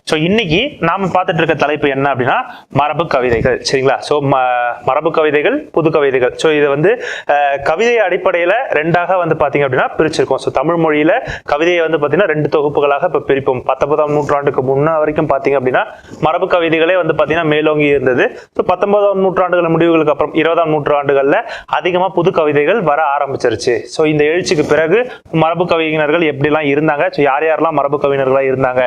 So இன்னைக்கு நாம பார்த்துட்டு இருக்க தலைப்பு என்ன அப்படின்னா மரபு கவிதைகள். சரிங்களா? ஸோ மரபு கவிதைகள், புது கவிதைகள். ஸோ இதை வந்து கவிதை அடிப்படையில் ரெண்டாக வந்து பார்த்தீங்க அப்படின்னா பிரிச்சிருக்கோம். ஸோ தமிழ் மொழியில கவிதையை வந்து பார்த்தீங்கன்னா ரெண்டு தொகுப்புகளாக இப்போ பிரிப்போம். 19ஆம் நூற்றாண்டுக்கு முன்ன வரைக்கும் பார்த்தீங்க அப்படின்னா மரபு கவிதைகளே வந்து பார்த்தீங்கன்னா மேலோங்கி இருந்தது. ஸோ 19ஆம் நூற்றாண்டுகள் முடிவுகளுக்கு அப்புறம் 20ஆம் நூற்றாண்டுகளில் அதிகமாக புது கவிதைகள் வர ஆரம்பிச்சிருச்சு. ஸோ இந்த எழுச்சிக்கு பிறகு மரபு கவிஞர்கள் எப்படிலாம் இருந்தாங்க, ஸோ யார் யாரெல்லாம் மரபு கவிஞர்களாக இருந்தாங்க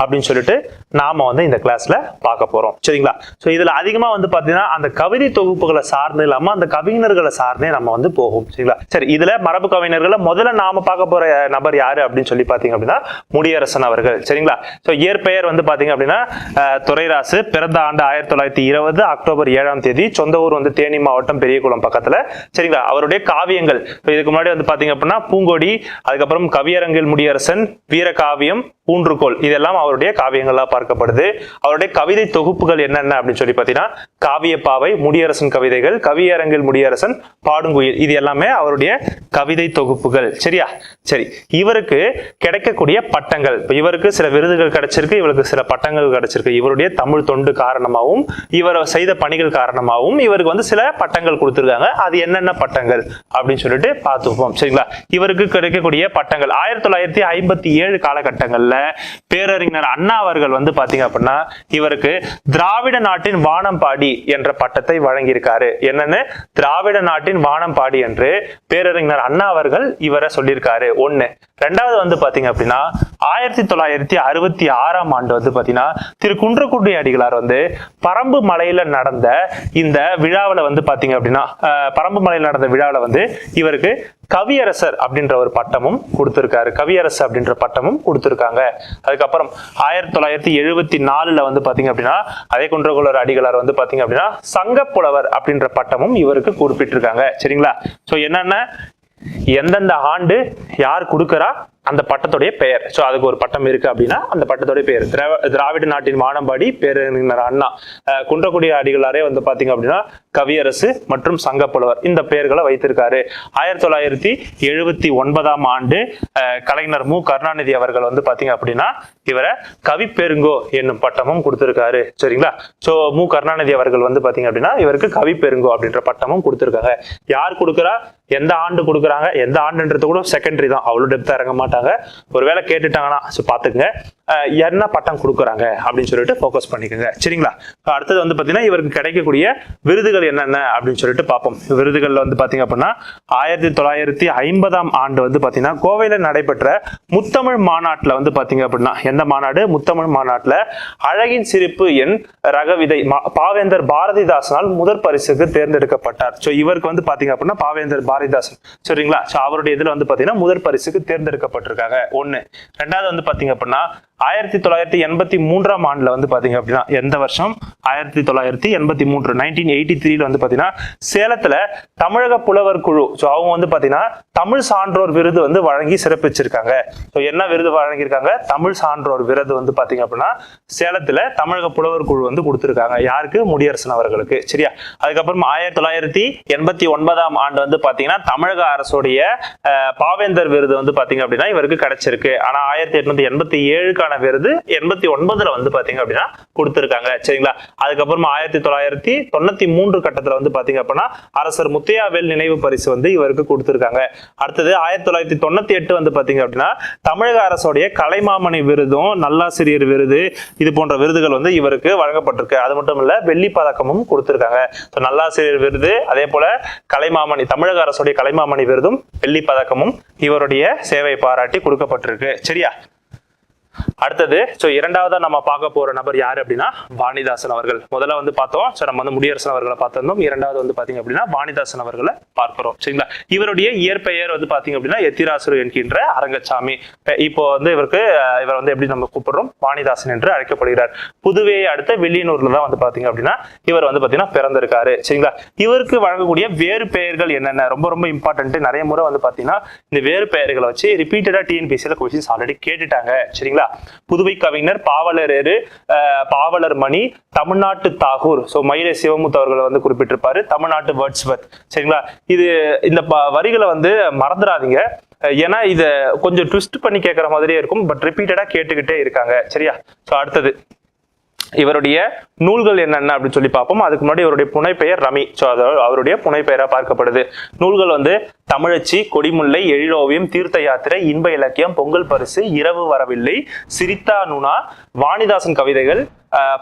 அப்படின்னு சொல்லிட்டு நாம வந்து இந்த கிளாஸ்ல பார்க்க போறோம். சரிங்களா? சோ இதுல அதிகமா வந்து பாத்தீங்கன்னா அந்த கவிதை தொகுப்புகளை சார்ந்து இல்லாம அந்த கவிஞர்களை சார்ந்தே நம்ம வந்து போகும். சரிங்களா? சரி, இதுல மரபு கவிஞர்களை முதல்ல நாம பார்க்க போற நபர் யாரு அப்படின்னு சொல்லி பாத்தீங்க அப்படின்னா முடியரசன் அவர்கள். சரிங்களா? சோ இயற்பெயர் வந்து பாத்தீங்க அப்படின்னா துரைராசு. பிறந்த ஆண்டு 1920 அக்டோபர் 7ஆம் தேதி. சொந்த ஊர் வந்து தேனி மாவட்டம் பெரியகுளம் பக்கத்துல. சரிங்களா? அவருடைய காவியங்கள் இதுக்கு முன்னாடி வந்து பாத்தீங்க அப்படின்னா பூங்கொடி, அதுக்கப்புறம் கவியரங்கில் முடியரசன், வீரகாவியம், ஊன்றுகோல், இதெல்லாம் அவருடைய காவியங்களா பார்க்கப்படுது. அவருடைய கவிதை தொகுப்புகள் என்னென்ன அப்படின்னு சொல்லி பாத்தீங்கன்னா காவியப்பாவை, முடியரசன் கவிதைகள், கவியரங்கில் முடியரசன், பாடுங்குயில், இது எல்லாமே அவருடைய கவிதை தொகுப்புகள். சரியா? சரி, இவருக்கு கிடைக்கக்கூடிய பட்டங்கள், இவருக்கு சில விருதுகள் கிடைச்சிருக்கு, இவருக்கு சில பட்டங்கள் கிடைச்சிருக்கு. இவருடைய தமிழ் தொண்டு காரணமாகவும் இவர் செய்த பணிகள் காரணமாகவும் இவருக்கு வந்து சில பட்டங்கள் கொடுத்திருக்காங்க. அது என்னென்ன பட்டங்கள் அப்படின்னு சொல்லிட்டு பார்த்துப்போம். சரிங்களா? இவருக்கு கிடைக்கக்கூடிய பட்டங்கள் 1957 காலகட்டங்கள்ல பேரறிஞர் அண்ணா அவர்கள் வந்து பாத்தீங்க அப்படின்னா இவருக்கு திராவிட நாட்டின் வானம்பாடி என்ற பட்டத்தை வழங்கியிருக்காரு. என்னன்னு? திராவிட நாட்டின் வானம்பாடி என்று பேரறிஞர் அண்ணா அவர்கள் இவரை சொல்லியிருக்காரு. ஒண்ணு. ரெண்டாவது வந்து பாத்தீங்க அப்படின்னா 1966ஆம் ஆண்டு வந்து பாத்தீங்கன்னா திரு குன்றக்குடி அடிகளார் வந்து பரம்பு மலையில நடந்த இந்த விழாவில வந்து பாத்தீங்க அப்படின்னா பரம்பு மலையில் நடந்த விழாவில வந்து இவருக்கு கவியரசர் அப்படின்ற ஒரு பட்டமும் கொடுத்திருக்காரு. கவியரசு அப்படின்ற பட்டமும் கொடுத்திருக்காங்க. அதுக்கப்புறம் 1974 வந்து பாத்தீங்க அப்படின்னா அதே குன்றக்குடி அடிகளார் வந்து பாத்தீங்க அப்படின்னா சங்கப்புலவர் அப்படின்ற பட்டமும் இவருக்கு குறிப்பிட்டிருக்காங்க. சரிங்களா? சோ என்னன்னா எந்தெந்த ஆண்டு யார் கொடுக்கறா அந்த பட்டத்துடைய பெயர். சோ அதுக்கு ஒரு பட்டம் இருக்கு அப்படின்னா அந்த பட்டத்துடைய பெயர் திராவிட நாட்டின் வானம்பாடி பேரறிஞர் அண்ணா. குன்றக்குடி அடிகளாரே வந்து பாத்தீங்க அப்படின்னா கவியரசு மற்றும் சங்கப்புலவர் இந்த பெயர்களை வைத்திருக்காரு. 1979ஆம் ஆண்டு கலைஞர் மு கருணாநிதி அவர்கள் வந்து பாத்தீங்க அப்படின்னா இவரை கவிப்பெருங்கோ என்னும் பட்டமும் கொடுத்திருக்காரு. சரிங்களா? சோ மு கருணாநிதி அவர்கள் வந்து பாத்தீங்க அப்படின்னா இவருக்கு கவிப்பெருங்கோ அப்படின்ற பட்டமும் கொடுத்திருக்காங்க. யார் கொடுக்குறா, எந்த ஆண்டு கொடுக்குறாங்க, எந்த ஆண்டுன்றது கூட செகண்டரி தான், அவ்வளவு டெப்தா இறங்க மாட்டாங்க. ஒருவேளை கேட்டுட்டாங்கன்னா பாத்துக்குங்க என்ன பட்டம் கொடுக்குறாங்க அப்படின்னு சொல்லிட்டு போக்கஸ் பண்ணிக்கோங்க. சரிங்களா? அடுத்தது வந்து பாத்தீங்கன்னா இவருக்கு கிடைக்கக்கூடிய விருதுகள் என்னென்ன அப்படின்னு சொல்லிட்டு பார்ப்போம். விருதுகள்ல வந்து பாத்தீங்க அப்படின்னா 1950ஆம் ஆண்டு வந்து பாத்தீங்கன்னா கோவையில நடைபெற்ற முத்தமிழ் மாநாட்டுல வந்து பாத்தீங்க அப்படின்னா எந்த மாநாடு? முத்தமிழ் மாநாட்டுல அழகின் சிரிப்பு என் ரகவிதை பாவேந்தர் பாரதிதாசனால் முதற் பரிசுக்கு தேர்ந்தெடுக்கப்பட்டார். சோ இவருக்கு வந்து பாத்தீங்க அப்படின்னா பாவேந்தர் பாரதிதாசன். சரிங்களா? சோ அவருடைய இதுல வந்து பாத்தீங்கன்னா முதற் பரிசுக்கு தேர்ந்தெடுக்கப்பட்டிருக்காங்க. ஒண்ணு. ரெண்டாவது வந்து பாத்தீங்க அப்படின்னா 1983ஆம் ஆண்டுல வந்து பாத்தீங்க அப்படின்னா எந்த வருஷம்? 1983 1983 வந்து பாத்தீங்கன்னா சேலத்துல தமிழக புலவர் குழு அவங்க வந்து பாத்தீங்கன்னா தமிழ் சான்றோர் விருது வந்து வழங்கி சிறப்பிச்சிருக்காங்க. என்ன விருது வழங்கியிருக்காங்க? தமிழ் சான்றோர் விருது வந்து பாத்தீங்க அப்படின்னா சேலத்துல தமிழக புலவர் குழு வந்து கொடுத்திருக்காங்க. யாருக்கு? முடியரசன் அவர்களுக்கு. சரியா? அதுக்கப்புறம் 1989ஆம் ஆண்டு வந்து பாத்தீங்கன்னா தமிழக அரசுடைய பாவேந்தர் விருது வந்து பாத்தீங்க அப்படின்னா இவருக்கு கிடைச்சிருக்கு. ஆனா 1887 விருது 89ல வந்து பாத்தீங்க அப்படின்னா கொடுத்திருக்காங்க. சரிங்களா? அதுக்கப்புறம் 1993 கட்டத்துல வந்து பாத்தீங்க அப்படின்னா அரசர் முத்தையாவேல் நினைவு பரிசு வந்து இவருக்கு கொடுத்திருக்காங்க. அடுத்தது 1998 வந்து பாத்தீங்க அப்படின்னா தமிழக அரசுடைய கலைமாமணி விருதும் நல்லாசிரியர் விருது இது போன்ற விருதுகள் வந்து இவருக்கு வழங்கப்பட்டிருக்கு. அது மட்டும் இல்ல வெள்ளி பதக்கமும் கொடுத்திருக்காங்க. நல்லாசிரியர் விருது அதே போல கலைமாமணி தமிழக அரசுடைய கலைமாமணி விருதும் வெள்ளி பதக்கமும் இவருடைய சேவை பாராட்டி கொடுக்கப்பட்டிருக்கு. சரியா? அடுத்தது இரண்டாவதா நம்ம பார்க்க போற நபர் யாரு அப்படின்னா வாணிதாசன் அவர்கள். முதல்ல வந்து பார்த்தோம் நம்ம வந்து முடியரசன் அவர்களை பார்த்திருந்தோம். இரண்டாவது வந்து பாத்தீங்க அப்படின்னா வாணிதாசன் அவர்களை பார்க்கிறோம். சரிங்களா? இவருடைய இயற்பெயர் வந்து பாத்தீங்க அப்படின்னா எத்திராசு என்கின்ற அரங்கசாமி. இப்போ வந்து இவர் வந்து எப்படி நம்ம கூப்பிடுறோம்? வாணிதாசன் என்று அழைக்கப்படுகிறார். புதுவையை அடுத்த வில்லியனூர்ல தான் வந்து பாத்தீங்க அப்படின்னா இவர் வந்து பாத்தீங்கன்னா பிறந்திருக்காரு. சரிங்களா? இவருக்கு வழங்கக்கூடிய வேறு பெயர்கள் என்னென்ன? ரொம்ப ரொம்ப இம்பார்ட்டன்ட். நிறைய முறை வந்து பாத்தீங்கன்னா இந்த வேறு பெயர்களை வச்சு ரிப்பீட்டடா டிஎன்பிசில கொஸ்டின்ஸ் ஆல்ரெடி கேட்டுட்டாங்க. சரிங்களா? புதுவை கவிஞர் பாவலரேறு, பாவலர் மணி, தமிழ்நாட்டு தாகூர். மயிலை சிவமுத்து அவர்களை வந்து குறிப்பிட்டிருப்பாரு. தமிழ்நாட்டு வேர்ட்ஸ்வர்த். சரிங்களா? இது இந்த வரிகளை வந்து மறந்துடாதீங்க. ஏன்னா இத கொஞ்சம் ட்விஸ்ட் பண்ணி கேட்கற மாதிரியே இருக்கும், பட் ரிப்பீட்டடா கேட்டுக்கிட்டே இருக்காங்க. சரியா? சோ அடுத்தது இவருடைய நூல்கள் என்னென்ன அப்படின்னு சொல்லி பார்ப்போம். அதுக்கு முன்னாடி இவருடைய புனைப்பெயர் ரமி. ஸோ அவருடைய புனைப்பெயரா பார்க்கப்படுது. நூல்கள் வந்து தமிழச்சி, கொடிமுல்லை, எழிலோவியம், தீர்த்த யாத்திரை, இன்ப இலக்கியம், பொங்கல் பரிசு, இரவு வரவில்லை, சிரித்தா நுணா, வாணிதாசன் கவிதைகள்,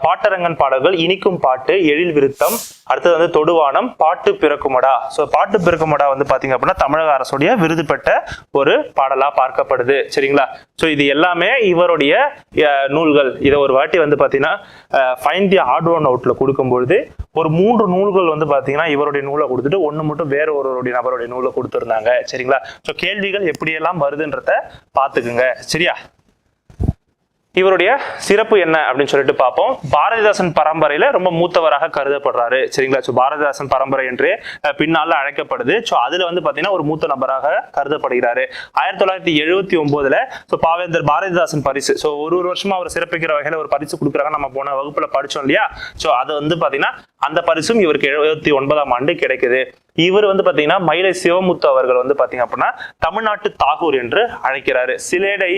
பாட்டரங்கன் பாடல்கள், இனிக்கும் பாட்டு, எழில் விருத்தம், அடுத்தது வந்து தொடுவானம், பாட்டு பிறக்குமடா. ஸோ பாட்டு பிறக்குமடா வந்து பாத்தீங்க அப்படின்னா தமிழக அரசுடைய விருது பெற்ற ஒரு பாடலா பார்க்கப்படுது. சரிங்களா? ஸோ இது எல்லாமே இவருடைய நூல்கள். இதை ஒரு வாட்டி வந்து பாத்தீங்கன்னா ஃபைண்ட் தி ஆட் ஒன் அவுட்ல கொடுக்கும்பொழுது ஒரு 3 நூல்கள் வந்து பாத்தீங்கன்னா இவருடைய நூலை கொடுத்துட்டு ஒண்ணு மட்டும் வேற ஒருவருடைய நபருடைய நூலை கொடுத்துருந்தாங்க. சரிங்களா? ஸோ கேள்விகள் எப்படியெல்லாம் வருதுன்றத பாத்துக்குங்க. சரியா? இவருடைய சிறப்பு என்ன அப்படின்னு சொல்லிட்டு பார்ப்போம். பாரதிதாசன் பரம்பரையில ரொம்ப மூத்தவராக கருதப்படுறாரு. சரிங்களா? ஸோ பாரதிதாசன் பரம்பரை என்று பின்னால அழைக்கப்படுது. ஸோ அதுல வந்து பாத்தீங்கன்னா ஒரு மூத்த நபராக கருதப்படுகிறாரு. 1979 ஸோ பாவேந்தர் பாரதிதாசன் பரிசு. ஸோ ஒரு வருஷமா அவர் சிறப்பிக்கிற வகையில ஒரு பரிசு கொடுக்குறாங்க. நம்ம போன வகுப்புல படிச்சோம் இல்லையா? ஸோ அது வந்து பாத்தீங்கன்னா அந்த பரிசும் இவருக்கு 79ஆம் ஆண்டு கிடைக்குது. இவர் வந்து பாத்தீங்கன்னா மயிலை சிவமுத்து அவர்கள் வந்து பாத்தீங்க அப்படின்னா தமிழ்நாட்டு தாகூர் என்று அழைக்கிறாரு. சிலேடை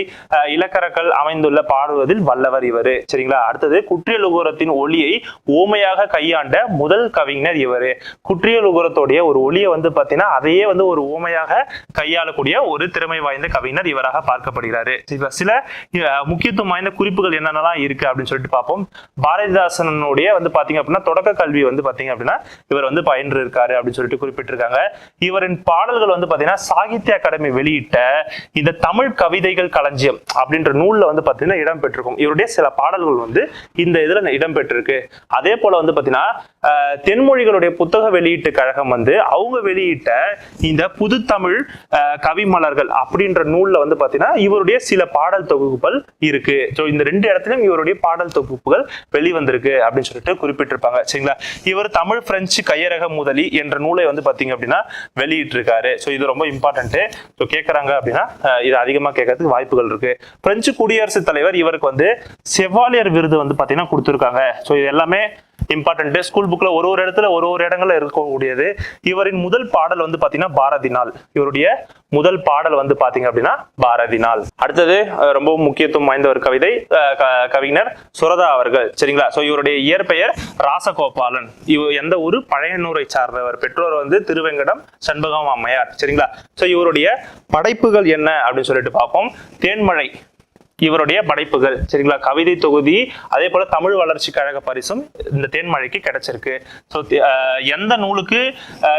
இலக்கரங்கள் அமைந்துள்ள பாடுவதில் வல்லவர் இவரு. சரிங்களா? அடுத்தது குற்றியலுகரத்தின் ஒளியை ஓமையாக கையாண்ட முதல் கவிஞர் இவரு. குற்றியலுகரத்தோடைய ஒரு ஒளியை வந்து பாத்தீங்கன்னா அதையே வந்து ஒரு ஓமையாக கையாளக்கூடிய ஒரு திறமை வாய்ந்த கவிஞர் இவராக பார்க்கப்படுகிறாரு. சில முக்கியத்துவம் வாய்ந்த குறிப்புகள் என்னென்னலாம் இருக்கு அப்படின்னு சொல்லிட்டு பார்ப்போம். பாரதிதாசனுடைய வந்து பாத்தீங்க அப்படின்னா தொடக்க கல்வி வந்து பாத்தீங்க அப்படின்னா இவர் வந்து பயின்று இருக்காரு அப்படின்னு சொல்லிட்டு குறிப்பிட்டிருக்காங்க. இவரின் பாடல்கள் வந்து பாத்தீங்கன்னா சாகித்ய அகாடமி வெளியிட்ட இந்த தமிழ் கவிதைகள் களஞ்சியம் அப்படின்ற நூல்ல வந்து பாத்தீங்கன்னா இடம்பெற்றிருக்கும். இவருடைய சில பாடல்கள் வந்து இந்த இதுல இடம்பெற்றிருக்கு. அதே போல வந்து பாத்தீங்கன்னா தென்மொழிகளுடைய புத்தக வெளியீட்டு கழகம் வந்து அவங்க வெளியிட்ட இந்த புது தமிழ் கவிமலர்கள் அப்படின்ற நூல்ல வந்து பாத்தீங்கன்னா இவருடைய சில பாடல் தொகுப்புகள் இருக்கு. ஸோ இந்த 2 இடத்துலயும் இவருடைய பாடல் தொகுப்புகள் வெளிவந்திருக்கு அப்படின்னு சொல்லிட்டு குறிப்பிட்டிருப்பாங்க. சரிங்களா? இவர் தமிழ் பிரெஞ்சு கையரக முதலி என்ற நூலை வந்து பாத்தீங்க அப்படின்னா வெளியிட்டு இருக்காரு. ஸோ இது ரொம்ப இம்பார்ட்டன்ட். ஸோ கேட்கறாங்க அப்படின்னா இது அதிகமா கேட்கறதுக்கு வாய்ப்புகள் இருக்கு. பிரெஞ்சு குடியரசுத் தலைவர் இவருக்கு வந்து செவாலியர் விருது வந்து பாத்தீங்கன்னா கொடுத்திருக்காங்க. ஸோ இது எல்லாமே இம்பார்ட்டன்ட். ஸ்கூல் புக்ல ஒரு இடத்துல ஒரு இடங்கள்ல இருக்கக்கூடியது. இவரின் முதல் பாடல் வந்து பாத்தீங்கன்னா பாரதி நாள். இவருடைய முதல் பாடல் வந்து பாத்தீங்க அப்படின்னா பாரதி நாள். அடுத்தது ரொம்ப முக்கியத்துவம் வாய்ந்த ஒரு கவிஞர் சுரதா அவர்கள். சரிங்களா? சோ இவருடைய இயற்பெயர் ராசகோபாலன். எந்த ஊரு? பழையனூரை சார்ந்தவர். பெற்றோர் வந்து திருவெங்கடம் சண்பகம் அம்மையார். சரிங்களா? சோ இவருடைய படைப்புகள் என்ன அப்படின்னு சொல்லிட்டு பார்ப்போம். தேன்மழை இவருடைய படைப்புகள். சரிங்களா? கவிதை தொகுதி, அதே போல தமிழ் வளர்ச்சி கழக பரிசும் இந்த தேன்மழைக்கு கிடைச்சிருக்கு. ஸோ எந்த நூலுக்கு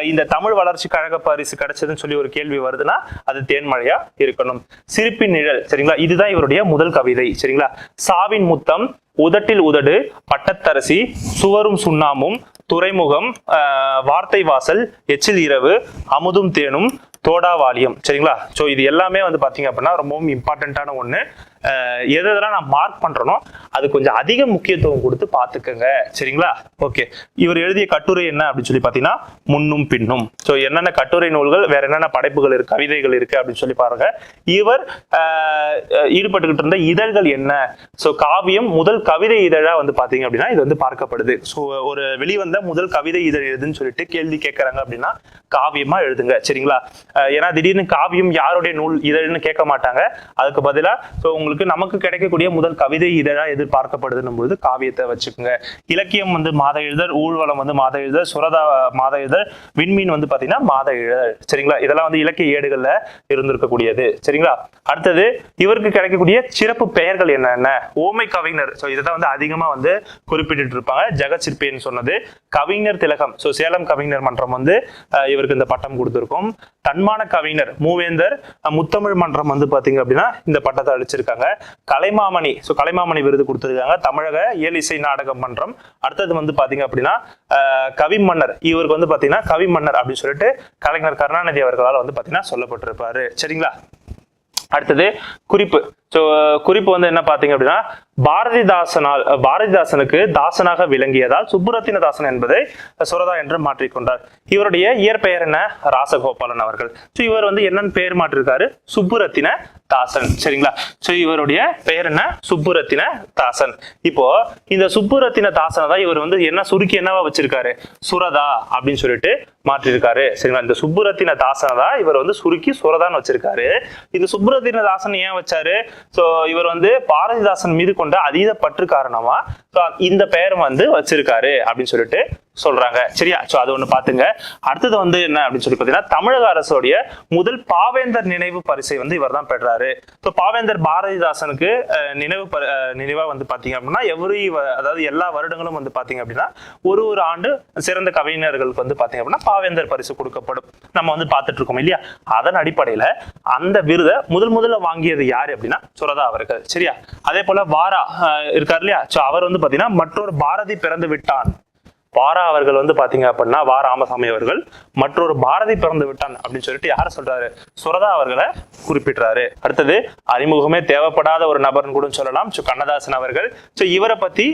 இந்த தமிழ் வளர்ச்சி கழக பரிசு கிடைச்சதுன்னு சொல்லி ஒரு கேள்வி வருதுன்னா அது தேன்மழையா இருக்கணும். சிரிப்பின் நிழல். சரிங்களா? இதுதான் இவருடைய முதல் கவிதை. சரிங்களா? சாவின் முத்தம், உதட்டில் உதடு, பட்டத்தரசி, சுவரும் சுண்ணாமும், துறைமுகம், வார்த்தை வாசல், எச்சில் இரவு, அமுதும் தேனும், தோடாவாலியம். சரிங்களா? ஸோ இது எல்லாமே வந்து பாத்தீங்க அப்படின்னா ரொம்பவும் இம்பார்ட்டன்டான ஒண்ணு. எதெல்லாம் நான் மார்க் பண்றனோ அது கொஞ்சம் அதிக முக்கியத்துவம் கொடுத்து பாத்துக்கங்க. சரிங்களா? ஓகே. இவர் எழுதிய கட்டுரை என்ன அப்படின்னு சொல்லி பாத்தீங்கன்னா முன்னும் பின்னும். ஸோ என்னென்ன கட்டுரை நூல்கள், வேற என்னென்ன படைப்புகள் இருக்கு, கவிதைகள் இருக்கு அப்படின்னு சொல்லி பாருங்க. இவர் ஈடுபட்டுக்கிட்டு இருந்த இதழ்கள் என்ன? ஸோ காவியம் முதல் கவிதை இதழா வந்து பாத்தீங்க அப்படின்னா இது வந்து பார்க்கப்படுது. ஸோ ஒரு வெளிவந்த முதல் கவிதை இதழ் எதுன்னு சொல்லிட்டு கேள்வி கேட்கறாங்க அப்படின்னா காவியமா எழுதுங்க. சரிங்களா? ஏன்னா திடீர்னு காவியம் யாருடைய நூல் இதழ்னு கேட்க மாட்டாங்க. அதுக்கு பதிலா உங்களுக்கு நமக்கு கிடைக்கக்கூடிய முதல் கவிதை இதழா எதிர்பார்க்கப்படுதுன்னும் போது காவியத்தை வச்சுக்கோங்க. இலக்கியம் வந்து மாத இதழ், ஊர்வலம் வந்து மாத இதழ், சுரதா மாத இதழ், விண்மீன் வந்து பாத்தீங்கன்னா மாத இதழ். சரிங்களா? இதெல்லாம் வந்து இலக்கிய ஏடுகள்ல இருந்திருக்கக்கூடியது. சரிங்களா? அடுத்தது இவருக்கு கிடைக்கக்கூடிய சிறப்பு பெயர்கள் என்னென்ன? ஓமை கவிஞர். ஸோ இதை வந்து அதிகமா வந்து குறிப்பிட்டு இருப்பாங்க. ஜெகச்சிற்பின்னு சொன்னது. கவிஞர் திலகம். ஸோ சேலம் கவிஞர் மன்றம் வந்து இவருக்கு இந்த பட்டம் கொடுத்திருக்கும். தன்மான கவிஞர் மூவேந்தர் முத்தமிழ் மன்றம் வந்து பாத்தீங்க அப்படின்னா இந்த பட்டத்தை அளிச்சிருக்காங்க. கலைமாமணி. ஸோ கலைமாமணி விருது கொடுத்திருக்காங்க. தமிழக இயலிசை நாடக மன்றம். அடுத்தது வந்து பாத்தீங்க அப்படின்னா கவிமன்னர். இவருக்கு வந்து பாத்தீங்கன்னா கவிமன்னர் அப்படின்னு சொல்லிட்டு கலைஞர் கருணாநிதி அவர்களால் வந்து பாத்தீங்கன்னா சொல்லப்பட்டிருப்பாரு. சரிங்களா? அடுத்தது குறிப்பு. ஸோ குறிப்பு வந்து என்ன பாத்தீங்க அப்படின்னா பாரதிதாசனுக்கு தாசனாக விளங்கியதால் சுப்புரத்தின தாசன் என்பதை சுரதா என்று மாற்றிக்கொண்டார். இவருடைய இயற்பெயர் என்ன? ராசகோபாலன் அவர்கள். ஸோ இவர் வந்து என்னன்னு பெயர் மாற்றிருக்காரு? சுப்புரத்தின தாசன். சரிங்களா? ஸோ இவருடைய பெயர் என்ன? சுப்புரத்தின தாசன். இப்போ இந்த சுப்புரத்தின தாசனை தான் இவர் வந்து என்ன சுருக்கி என்னவா வச்சிருக்காரு? சுரதா அப்படின்னு சொல்லிட்டு மாற்றிருக்காரு. சரிங்களா? இந்த சுப்புரத்தின தாசனை தான் இவர் வந்து சுருக்கி சுரதான்னு வச்சிருக்காரு. இந்த சுப்புரத்தின தாசன் ஏன் வச்சாரு? ஸோ இவர் வந்து பாரதிதாசன் மீது கொண்ட அதீத பற்று காரணமா இந்த பெயர் வந்து வச்சிருக்காரு அப்படின்னு சொல்லிட்டு சொல்றாங்க. சரியா? சோ அது ஒண்ணு பாத்துங்க. அடுத்தது வந்து என்ன அப்படின்னு சொல்லி பாத்தீங்கன்னா, தமிழக அரசுடைய முதல் பாவேந்தர் நினைவு பரிசை வந்து இவர் தான் பெற்றாரு. ஸோ பாவேந்தர் பாரதிதாசனுக்கு நினைவா வந்து பாத்தீங்க அப்படின்னா அதாவது எல்லா வருடங்களும் வந்து பாத்தீங்க அப்படின்னா ஒரு ஆண்டு சிறந்த கவிஞர்களுக்கு வந்து பாத்தீங்க அப்படின்னா பாவேந்தர் பரிசு கொடுக்கப்படும். நம்ம வந்து பாத்துட்டு இருக்கோம் இல்லையா? அதன் அடிப்படையில அந்த விருதை முதல்ல வாங்கியது யாரு அப்படின்னா சுரதா அவர்கள். சரியா? அதே போல வாரா இருக்காரு இல்லையா? சோ அவர் வந்து பாத்தீங்கன்னா மற்றொரு பாரதி பிறந்து விட்டான். வாரா அவர்கள் வந்து பாத்தீங்க அப்படின்னா வா ராமசாமி அவர்கள் மற்றொரு பாரதி பிறந்து விட்டான் அப்படின்னு சொல்லிட்டு யார சொல்றாரு? சுரதா அவர்களை குறிப்பிடுறாரு. அடுத்தது அறிமுகமே தேவைப்படாத ஒரு நபர்னு கூட சொல்லலாம். சோ கண்ணதாசன் அவர்கள். சோ இவரை பத்தி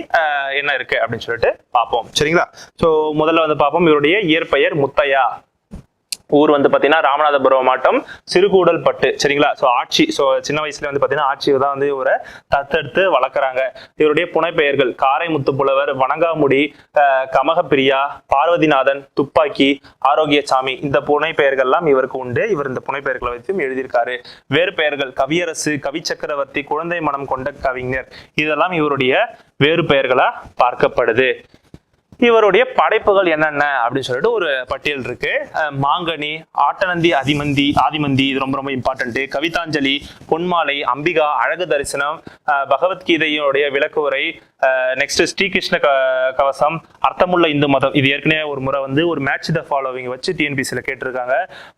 என்ன இருக்கு அப்படின்னு சொல்லிட்டு பார்ப்போம். சரிங்களா? சோ முதல்ல வந்து பார்ப்போம். இவருடைய இயற்பெயர் முத்தையா. ஊர் வந்து பாத்தீங்கன்னா ராமநாதபுரம் மாவட்டம் சிறுகூடல்பட்டு. சரிங்களா? சோ ஆட்சி சின்ன வயசுல வந்து பாத்தீங்கன்னா ஆட்சியை தான் வந்து இவரை தத்தெடுத்து வளர்க்குறாங்க. இவருடைய புனைப்பெயர்கள் காரை முத்துப்புலவர், வணங்காமுடி, கமகப்பிரியா, பார்வதிநாதன், துப்பாக்கி, ஆரோக்கியசாமி. இந்த புனைப்பெயர்கள்லாம் இவருக்கு உண்டு. இவர் இந்த புனைப்பெயர்களை வைத்தும் எழுதியிருக்காரு. வேறு பெயர்கள் கவியரசு, கவி சக்கரவர்த்தி, குழந்தை மனம் கொண்ட கவிஞர். இதெல்லாம் இவருடைய வேறு பெயர்களா பார்க்கப்படுது. இவருடைய படைப்புகள் என்னென்ன அப்படின்னு சொல்லிட்டு ஒரு பட்டியல் இருக்கு. மாங்கனி, ஆட்டநந்தி, ஆதிமந்தி இது ரொம்ப இம்பார்ட்டன்ட். கவிதாஞ்சலி, பொன்மாலை, அம்பிகா, அழகு தரிசனம், பகவத்கீதையுடைய விளக்குரை, நெக்ஸ்ட் ஸ்ரீகிருஷ்ண கவசம், அர்த்தமுள்ள இந்து மதம். இது ஏற்கனவே ஒரு முறை வந்து ஒரு மேட்ச் த ஃபாலோவிங் வச்சு டிஎன்பிசில கேட்டிருக்காங்க.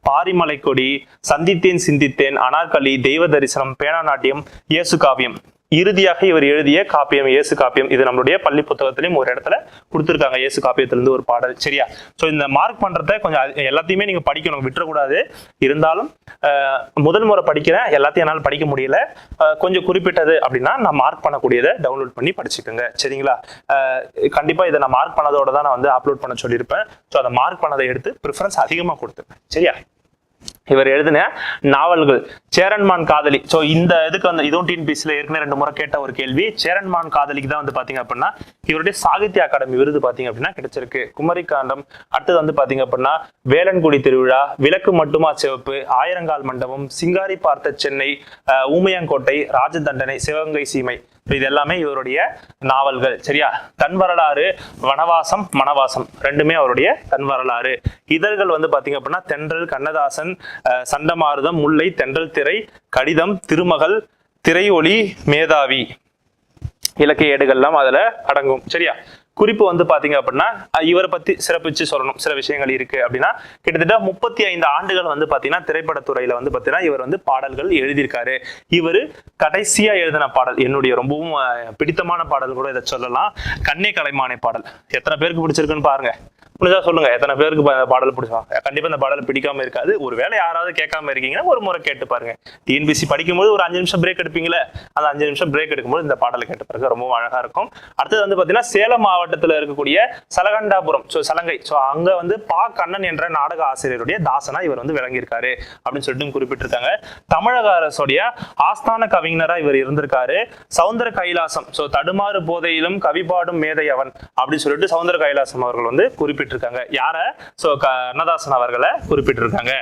பாரிமலை கொடி, சந்தித்தேன் சிந்தித்தேன், அனார்கலி, தெய்வ தரிசனம், பேனா நாட்டியம், இயேசு காவியம். இறுதியாக இவர் எழுதிய காப்பியம் இயேசு காப்பியம். இது நம்மளுடைய பள்ளி புத்தகத்திலையும் ஒரு இடத்துல கொடுத்துருக்காங்க. இயேசு காப்பியத்திலிருந்து ஒரு பாடல். சரியா? சோ இந்த மார்க் பண்றத கொஞ்சம் எல்லாத்தையுமே நீங்க படிக்கணும், விட்டுறக்கூடாது. இருந்தாலும் முதல் முறை படிக்கிறேன், எல்லாத்தையும் என்னால் படிக்க முடியல, கொஞ்சம் குறிப்பிட்டது அப்படின்னா நான் மார்க் பண்ணக்கூடியதை டவுன்லோட் பண்ணி படிச்சுக்கோங்க. சரிங்களா? கண்டிப்பா இதை நான் மார்க் பண்ணதோட தான் நான் வந்து அப்லோட் பண்ண சொல்லியிருப்பேன். ஸோ அதை மார்க் பண்ணதை எடுத்து ப்ரிஃபரன்ஸ் அதிகமாக கொடுத்துருப்பேன். சரியா? இவர் எழுதின நாவல்கள் சேரன்மான் காதலி. சோ இந்த இதுக்கு வந்து இதுவும் டிஎன்பிசில ஏற்கனவே 2 முறை கேட்ட ஒரு கேள்வி. சேரன்மான் காதலிக்கு தான் வந்து பாத்தீங்க அப்படின்னா இவருடைய சாகித்ய அகாடமி விருது பாத்தீங்க அப்படின்னா கிடைச்சிருக்கு. குமரிக்காண்டம். அடுத்தது வந்து பாத்தீங்க அப்படின்னா வேலன்குடி திருவிழா, விளக்கு மட்டுமா சிவப்பு, ஆயிரங்கால் மண்டபம், சிங்காரி பார்த்த சென்னை, ஊமையங்கோட்டை, ராஜதண்டனை, சிவகங்கை சீமை. இது எல்லாமே இவருடைய நாவல்கள். சரியா? தன் வரலாறு, வனவாசம், மனவாசம் ரெண்டுமே அவருடைய தன் வரலாறு. இதழ்கள் வந்து பாத்தீங்க அப்படின்னா தென்றல், கண்ணதாசன், சண்டமாருதம், முல்லை, தென்றல் திரை, கடிதம், திருமகள், திரையொளி, மேதாவி. இலக்கிய ஏடுகள்லாம் அதுல அடங்கும். சரியா? குறிப்பு வந்து பாத்தீங்க அப்படின்னா இவரை பத்தி சிறப்பிச்சு சொல்லணும். சில விஷயங்கள் இருக்கு அப்படின்னா கிட்டத்தட்ட 35 ஆண்டுகள் வந்து பாத்தீங்கன்னா திரைப்படத்துறையில வந்து பாத்தீங்கன்னா இவர் வந்து பாடல்கள் எழுதியிருக்காரு. இவர் கடைசியா எழுதின பாடல் என்னுடைய ரொம்பவும் பிடித்தமான பாடல் கூட இதை சொல்லலாம். கண்ணே கலைமானே பாடல். எத்தனை பேருக்கு பிடிச்சிருக்குன்னு பாருங்க. முடிஞ்சா சொல்லுங்க எத்தனை பேருக்கு பாடல் பிடிச்சாங்க. கண்டிப்பா இந்த பாடல் பிடிக்காம இருக்காது. ஒருவேளை யாராவது கேட்காம இருக்கீங்கன்னா ஒரு முறை கேட்டு பாருங்க. டிஎன்பிசி படிக்கும்போது ஒரு 5 நிமிஷம் பிரேக் எடுப்பீங்களே, அந்த 5 நிமிஷம் பிரேக் எடுக்கும்போது இந்த பாடலை கேட்டு பாருங்க. ரொம்ப அழகா இருக்கும். அடுத்தது வந்து பாத்தீங்கன்னா சேலம் மாவட்டத்துல இருக்கக்கூடிய சலகண்டாபுரம், சலங்கை. அங்க வந்து பா கண்ணன் என்ற நாடக ஆசிரியருடைய தாசனா இவர் வந்து விளங்கியிருக்காரு அப்படின்னு சொல்லிட்டு குறிப்பிட்டிருக்காங்க. தமிழக அரசுடைய ஆஸ்தான கவிஞரா இவர் இருந்திருக்காரு. சௌந்தர கைலாசம், தடுமாறு போதையிலும் கவிபாடும் மேதை அவன் அப்படின்னு சொல்லிட்டு சௌந்தர கைலாசம் அவர்கள் வந்து குறிப்பிட்டிருக்காங்க. யார? கண்ணதாசன் அவர்களை குறிப்பிட்டிருக்காங்க.